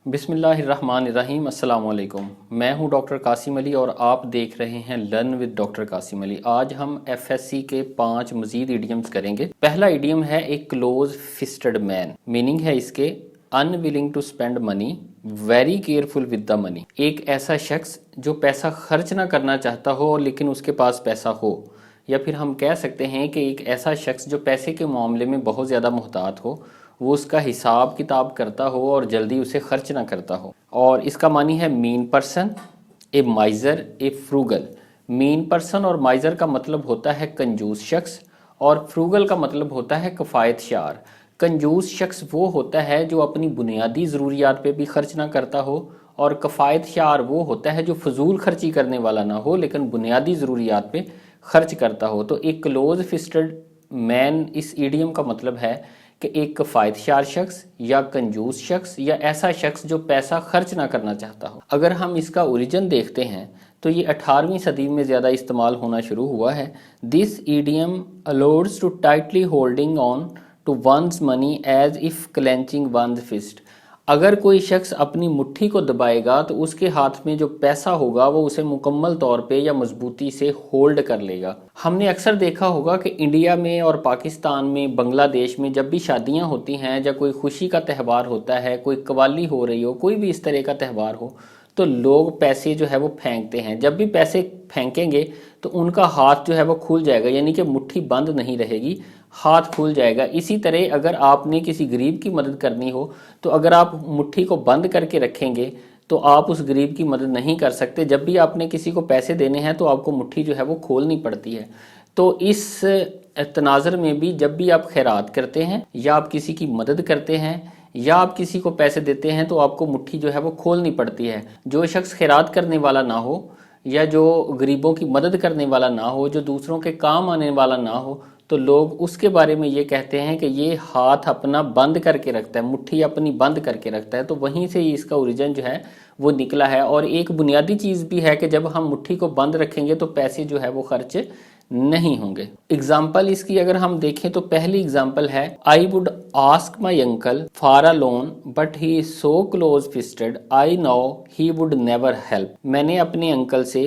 بسم اللہ الرحمن الرحیم۔ السلام علیکم، میں ہوں ڈاکٹر قاسم علی اور آپ دیکھ رہے ہیں لرن ود ڈاکٹر قاسم علی۔ آج ہم ایف ایس سی کے 5 مزید ایڈیمز کریں گے۔ پہلا ایڈیم ہے ایک کلوز فسٹڈ مین، میننگ ہے اس کے unwilling to spend money, very careful with the money۔ ایک ایسا شخص جو پیسہ خرچ نہ کرنا چاہتا ہو لیکن اس کے پاس پیسہ ہو، یا پھر ہم کہہ سکتے ہیں کہ ایک ایسا شخص جو پیسے کے معاملے میں بہت زیادہ محتاط ہو، وہ اس کا حساب کتاب کرتا ہو اور جلدی اسے خرچ نہ کرتا ہو۔ اور اس کا معنی ہے مین پرسن، اے مائزر، اے فروگل۔ مین پرسن اور مائزر کا مطلب ہوتا ہے کنجوس شخص، اور فروگل کا مطلب ہوتا ہے کفایت شعار۔ کنجوس شخص وہ ہوتا ہے جو اپنی بنیادی ضروریات پہ بھی خرچ نہ کرتا ہو، اور کفایت شعار وہ ہوتا ہے جو فضول خرچی کرنے والا نہ ہو لیکن بنیادی ضروریات پہ خرچ کرتا ہو۔ تو ایک کلوز فسٹڈ مین اس ایڈیم کا مطلب ہے کہ ایک کفایت شعار شخص یا کنجوس شخص یا ایسا شخص جو پیسہ خرچ نہ کرنا چاہتا ہو۔ اگر ہم اس کا اوریجن دیکھتے ہیں تو یہ 18ویں صدی میں زیادہ استعمال ہونا شروع ہوا ہے۔ دس idiom alludes to tightly holding on to one's money as if clenching one's fist۔ اگر کوئی شخص اپنی مٹھی کو دبائے گا تو اس کے ہاتھ میں جو پیسہ ہوگا وہ اسے مکمل طور پہ یا مضبوطی سے ہولڈ کر لے گا۔ ہم نے اکثر دیکھا ہوگا کہ انڈیا میں اور پاکستان میں، بنگلہ دیش میں جب بھی شادیاں ہوتی ہیں یا کوئی خوشی کا تہوار ہوتا ہے، کوئی قوالی ہو رہی ہو، کوئی بھی اس طرح کا تہوار ہو، تو لوگ پیسے جو ہے وہ پھینکتے ہیں۔ جب بھی پیسے پھینکیں گے تو ان کا ہاتھ جو ہے وہ کھل جائے گا، یعنی کہ مٹھی بند نہیں رہے گی، ہاتھ کھل جائے گا۔ اسی طرح اگر آپ نے کسی غریب کی مدد کرنی ہو تو اگر آپ مٹھی کو بند کر کے رکھیں گے تو آپ اس غریب کی مدد نہیں کر سکتے۔ جب بھی آپ نے کسی کو پیسے دینے ہیں تو آپ کو مٹھی جو ہے وہ کھولنی پڑتی ہے۔ تو اس تناظر میں بھی جب بھی آپ خیرات کرتے ہیں یا آپ کسی کی مدد کرتے ہیں یا آپ کسی کو پیسے دیتے ہیں تو آپ کو مٹھی جو ہے وہ کھولنی پڑتی ہے۔ جو شخص خیرات کرنے والا نہ ہو یا جو غریبوں کی مدد کرنے والا نہ ہو، جو دوسروں کے کام آنے والا نہ ہو، تو لوگ اس کے بارے میں یہ کہتے ہیں کہ یہ ہاتھ اپنا بند کر کے رکھتا ہے، مٹھی اپنی بند کر کے رکھتا ہے۔ تو وہیں سے اس کا اوریجن جو ہے وہ نکلا ہے، اور ایک بنیادی چیز بھی ہے کہ جب ہم مٹھی کو بند رکھیں گے تو پیسے جو ہے وہ خرچ نہیں ہوں گے۔ اگزامپل اس کی اگر ہم دیکھیں تو پہلی اگزامپل ہے I would ask my uncle for a loan but he is so close fisted I know he would never help۔ میں نے اپنے انکل سے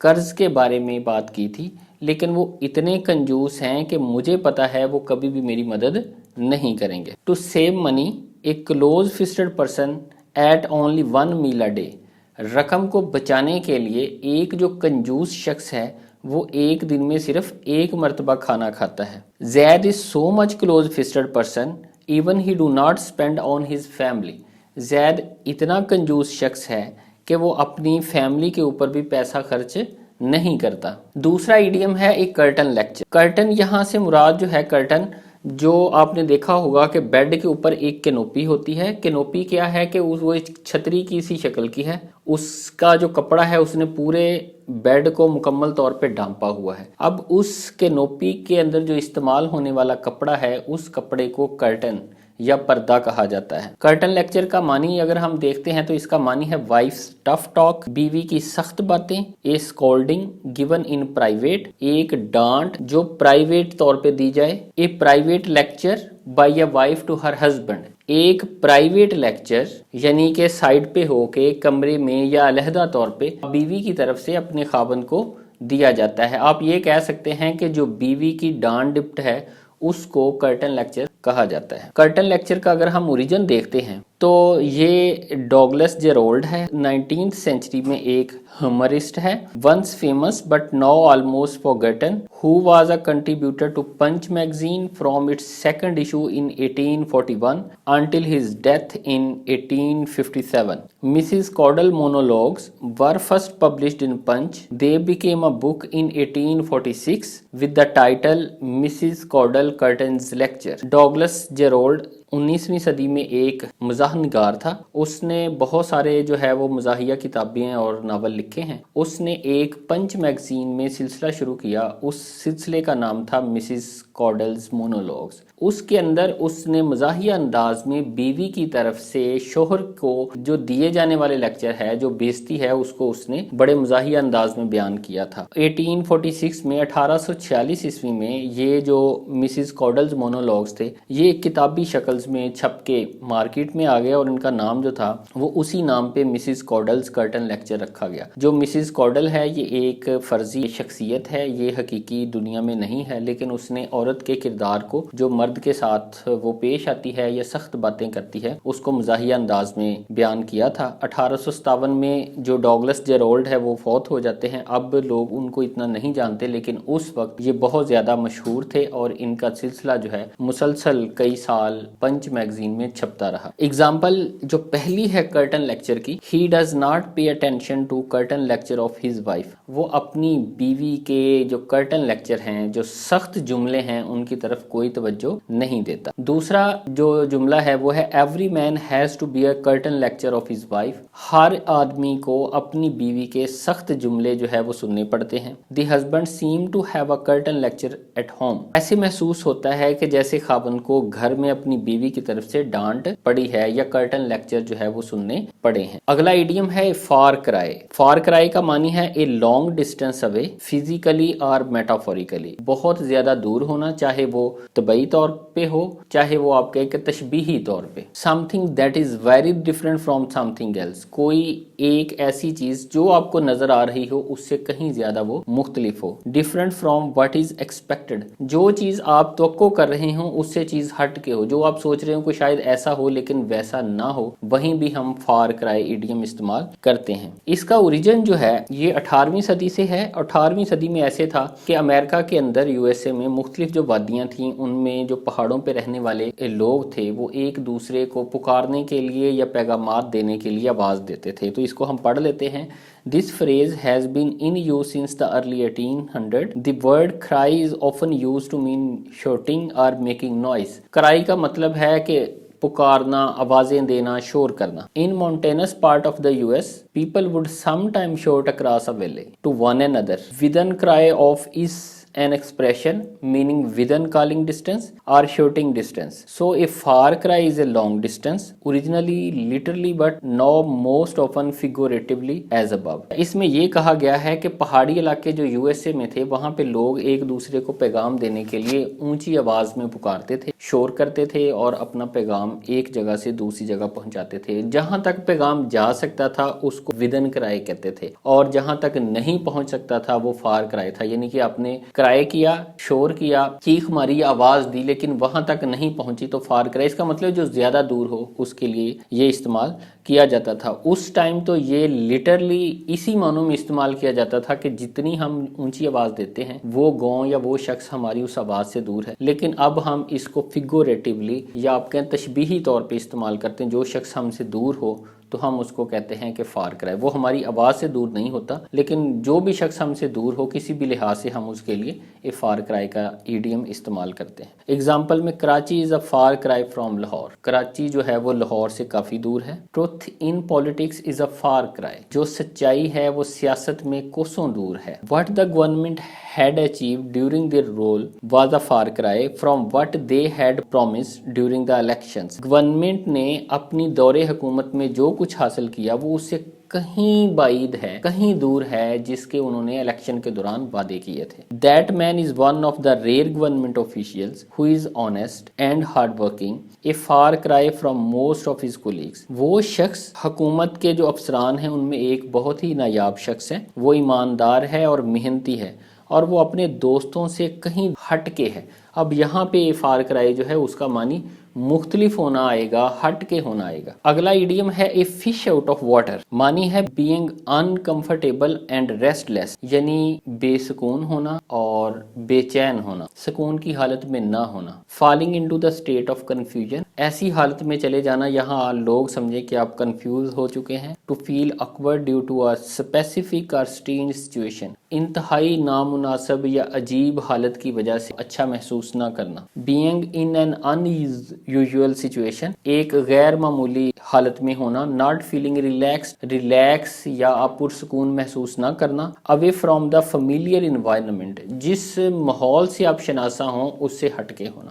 قرض کے بارے میں بات کی تھی لیکن وہ اتنے کنجوس ہیں کہ مجھے پتا ہے وہ کبھی بھی میری مدد نہیں کریں گے۔ To save money, a close fisted person ate only 1 meal a day۔ رقم کو بچانے کے لیے ایک جو کنجوس شخص ہے وہ ایک دن میں صرف ایک مرتبہ کھانا کھاتا ہے۔ زید is so much close fisted person even he do not spend on his family۔ زید اتنا کنجوس شخص ہے کہ وہ اپنی فیملی کے اوپر بھی پیسہ خرچ نہیں کرتا۔ دوسرا ایڈیم ہے ایک کرٹن لیکچر۔ کرٹن یہاں سے مراد جو ہے کرٹن، جو آپ نے دیکھا ہوگا کہ بیڈ کے اوپر ایک کینوپی ہوتی ہے۔ کینوپی کیا ہے کہ وہ ایک چھتری کی سی شکل کی ہے، اس کا جو کپڑا ہے اس نے پورے بیڈ کو مکمل طور پہ ڈھانپا ہوا ہے۔ اب اس کینوپی کے اندر جو استعمال ہونے والا کپڑا ہے اس کپڑے کو کرٹن یا پردہ کہا جاتا ہے۔ کرٹن لیکچر کا معنی اگر ہم دیکھتے ہیں تو اس کا معنی ہے وائف's tough talk، بیوی کی سخت باتیں، a scolding given in private، ایک ڈانٹ جو پرائیویٹ طور پہ دی جائے، a private lecture by a wife to her husband، ایک پرائیویٹ لیکچر یعنی کہ سائڈ پہ ہو کے کمرے میں یا علیحدہ طور پہ بیوی کی طرف سے اپنے خاوند کو دیا جاتا ہے۔ آپ یہ کہہ سکتے ہیں کہ جو بیوی کی ڈانٹ ڈپٹ ہے اس کو کرٹن لیکچر کہا جاتا ہے۔ کرٹن لیکچر کا اگر ہم اوریجن دیکھتے ہیں تو یہ ڈاگلس جیرولڈ ہے، 19th سینچری میں ایک ہیومرسٹ ہے، once famous but now almost forgotten، who was a contributor to Punch magazine from its second issue in 1841 until his death in 1857۔ Mrs. Caudle monologues were first published in Punch۔ They became a book in 1846 with the title Mrs. Caudle Curtin's Lecture۔ Douglas Jerrold 19ویں صدی میں ایک مزاح نگار تھا، اس نے بہت سارے جو ہے وہ مزاحیہ کتابیں اور ناول لکھے ہیں۔ اس نے ایک پنچ میگزین میں سلسلہ شروع کیا، اس سلسلے کا نام تھا مسز کارڈلز مونولوگز۔ اس کے اندر اس نے مزاحیہ انداز میں بیوی کی طرف سے شوہر کو جو دیے جانے والے لیکچر ہے، جو بیزتی ہے، اس کو اس نے بڑے مزاحیہ انداز میں بیان کیا تھا۔ 1846 میں 1846 عیسوی میں یہ جو مسز کارڈلز مونولوگز تھے یہ ایک کتابی شکل کارڈلز میں چھپ کے مارکیٹ میں آ گیا اور ان کا نام جو تھا وہ اسی نام پہ مسز کارڈلز کرٹن لیکچر رکھا گیا۔ جو مسز کارڈل ہے یہ ایک فرضی شخصیت ہے، یہ حقیقی دنیا میں نہیں ہے، لیکن اس نے عورت کے کردار کو جو مرد کے ساتھ وہ پیش آتی ہے یا سخت باتیں کرتی ہے اس کو مزاحیہ انداز میں بیان کیا تھا۔ 1857 میں جو ڈاگلس جیرولڈ ہے وہ فوت ہو جاتے ہیں۔ اب لوگ ان کو اتنا نہیں جانتے، لیکن اس وقت یہ بہت زیادہ مشہور تھے اور ان کا سلسلہ جو ہے مسلسل کئی سال پنچ میگزین میں چھپتا رہا۔ اگزامپل جو پہلی ہے کرٹن لیکچر کی، he does not pay attention to curtain lecture of his wife, وہ اپنی بیوی کے جو کرٹن لیکچر ہیں، جو سخت جملے ہیں، ان کی طرف کوئی توجہ نہیں دیتا۔ دوسرا جو جملہ ہے وہ ہے every man has to be a curtain lecture of his wife, ہر آدمی کو اپنی بیوی کے سخت جملے جو ہے وہ سننے پڑتے ہیں۔ The husband seem to have a curtain lecture at home, ایسے محسوس ہوتا ہے کہ جیسے خاوند کو گھر میں اپنی بیوی کی طرف سے ڈانٹ پڑی ہے یا کرٹن لیکچر جو ہے وہ سننے پڑے ہیں۔ اگلا ایڈیم ہے فار کرائے۔ فار کرائے کا معنی ہے a long distance away physically اور میٹافوریکلی، بہت زیادہ دور ہونا، چاہے وہ طبعی طور پہ ہو چاہے وہ آپ کے تشبیہی طور پہ۔ Something that is very different from something else, کوئی ایک ایسی چیز جو آپ کو نظر آ رہی ہو اس سے کہیں زیادہ وہ مختلف ہو۔ Different from what is expected, جو چیز آپ توقع کر رہے ہوں اس سے چیز ہٹ کے ہو، جو آپ سوچ رہے ہوں کہ شاید ایسا ہو لیکن ویسا نہ ہو، وہیں بھی ہم فار کرائے ایڈیم استعمال کرتے ہیں۔ اس کا اوریجن جو ہے یہ 18ویں صدی سے ہے۔ 18ویں صدی میں ایسے تھا کہ امریکہ کے اندر USA میں مختلف جو وادیاں تھیں ان میں جو پہاڑوں پہ رہنے والے لوگ تھے وہ ایک دوسرے کو پکارنے کے لیے یا پیغامات دینے کے لیے آواز دیتے تھے۔ تو اس کو ہم پڑھ لیتے ہیں۔ This phrase has been in use since the early 1800s. The word cry is often used to mean shouting or making noise. cry کا مطلب ہے کہ پکارنا، آوازیں دینا، شور کرنا۔ In mountainous part of the US, people would sometimes shout across a valley to one another. Within cry of is an expression meaning within calling distance or shouting distance. So a far cry is a long distance, originally literally but now most often figuratively as above. اس میں یہ کہا گیا ہے کہ پہاڑی علاقے جو USA میں تھے وہاں پہ لوگ ایک دوسرے کو پیغام دینے کے لیے اونچی آواز میں پکارتے تھے، شور کرتے تھے اور اپنا پیغام ایک جگہ سے دوسری جگہ پہنچاتے تھے۔ جہاں تک پیغام جا سکتا تھا اس کو ودن کرائے کہتے تھے اور جہاں تک نہیں پہنچ سکتا تھا وہ فار کرائے تھا، یعنی کہ آپ نے کرائے کیا، شور کیا، چیخ ماری، آواز دی لیکن وہاں تک نہیں پہنچی تو فار کرائے۔ اس کا مطلب جو زیادہ دور ہو اس کے لیے یہ استعمال کیا جاتا تھا۔ اس ٹائم تو یہ لٹرلی اسی معنوں میں استعمال کیا جاتا تھا کہ جتنی ہم اونچی آواز دیتے ہیں وہ گاؤں یا وہ شخص ہماری اس آواز سے دور ہے، لیکن اب ہم اس کو فگوریٹیولی یا آپ کہیں تشبیہی طور پہ استعمال کرتے ہیں۔ جو شخص ہم سے دور ہو تو ہم اس کو کہتے ہیں کہ فار کرائے، وہ ہماری آواز سے دور نہیں ہوتا لیکن جو بھی شخص ہم سے دور ہو کسی بھی لحاظ سے ہم اس کے لیے اے فار کرائے کا ایڈیم استعمال کرتے ہیں۔ اگزامپل میں کراچی از اے فار کرائے فرام لاہور، کراچی جو ہے وہ لاہور سے کافی دور ہے۔ Truth in politics is a for کرائے، جو سچائی ہے وہ سیاست میں کوسوں دور ہے۔ What the government had achieved during their rule was a far cry from what they had promised during the elections. Government نے اپنی دور حکومت میں جو کچھ حاصل کیا وہ اس سے کہیں بعید ہے، کہیں دور ہے جس کے انہوں نے الیکشن کے دوران وعدے کیے تھے۔ That man is one of the rare government officials who is honest and hardworking, a far cry from most of his colleagues. وہ شخص حکومت کے جو افسران ہیں ان میں ایک بہت ہی نایاب شخص ہے، وہ ایماندار ہے اور محنتی ہے اور وہ اپنے دوستوں سے کہیں ہٹ کے ہے۔ اب یہاں پہ فار کرائے جو ہے اس کا معنی مختلف ہونا آئے گا، ہٹ کے ہونا آئے گا۔ اگلا ایڈیم ہے a fish out of water, معنی ہے بینگ انکمفرٹیبل اینڈ ریسٹ لیس، یعنی بے سکون ہونا اور بے چین ہونا، سکون کی حالت میں نہ ہونا۔ Falling into the state of confusion, ایسی حالت میں چلے جانا یہاں لوگ سمجھے کہ آپ کنفیوز ہو چکے ہیں۔ To feel awkward due to a specific or strange situation، انتہائی نامناسب یا عجیب حالت کی وجہ سے اچھا محسوس نہ کرنا۔ Being in an unusual situation، ایک غیر معمولی حالت میں ہونا۔ ناٹ فیلنگ ریلیکس یا آپ پرسکون محسوس نہ کرنا۔ away from the familiar environment، جس ماحول سے آپ شناسا ہوں اس سے ہٹ کے ہونا۔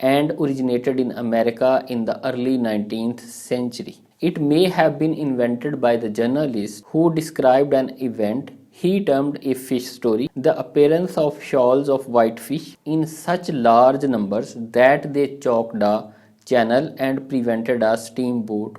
and originated in America in the early 19th century. It may have been invented by the journalist who described an event he termed a fish story, the appearance of shoals of white fish in such large numbers that they choked a channel and prevented a steamboat